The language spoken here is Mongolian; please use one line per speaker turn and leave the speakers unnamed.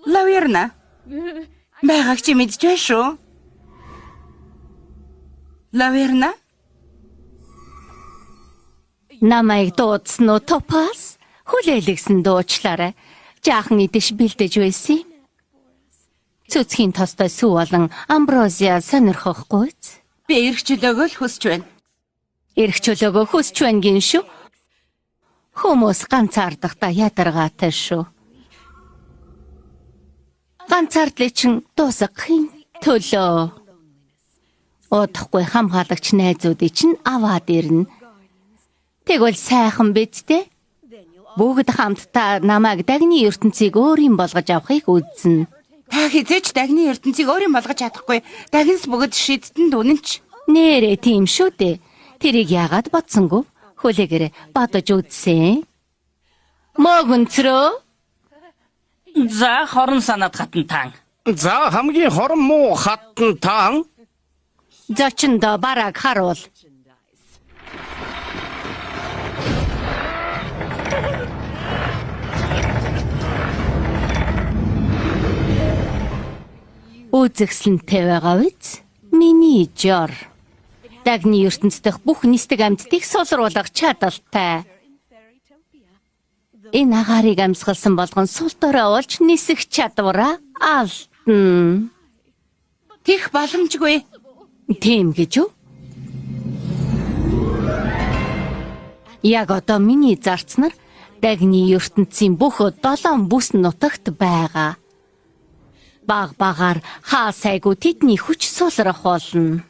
Лаверна. Байгааг чи мэдж байна шүү. Лаверна.
Намайг дуудсан уу Топаз? Хүлээлгсэн дуучлаарай. Жаахан идэж бэлдэж байсан юм. Цөцгийн тостой сүү болон амброзиа сонирхохгүй.
Би эрх чөлөөгөө л хүсэж байна.
Эрх чөлөөгөө хүсч байна гин шүү. Хүмүүс ганцаардахдаа ядаргаатай шүү. Ганцаардлыг чин дуусгахын төлөө. Удахгүй хамгаалагч найзуудыг чинь аваад ирнэ. Тэгвэл сайхан биз дээ? Бүгд хамтдаа намайг дагны ертөнцийг өөрийн болгож авахыг үзнэ.
Та хизээч дагны ертөнцийг өөрийн болгож чадахгүй. Дагнс бүгд шидтэн дүнэнч.
Нэрээ тийм шүү дээ. Тэрийг яагаад бодсонгүй? Хүлээгээрээ бодож үзсэн. Мөгөнцрөө.
За хорон санаад хатан таан.
За хамгийн хорон муу хатан таан.
Зочиндоо бараг харуул. Үзэгсэлнтэй байгаа биз? Миний жор. Дагны ертөнцийн дэх бүх нисдэг амьтдыг сулруулах чадaltaй. Энэ агаарыг амьсгалсан болгон сул дорой олж нисэх чадвараа алдна.
Тих боломжгүй.
Тийм гэж үү? Яг одоо миний зарцнаар дагны ертөнцийн бүх 7 бүс нутагт байгаа. Баг багаар хаа сайгүй тэдний хүч сулрах болно.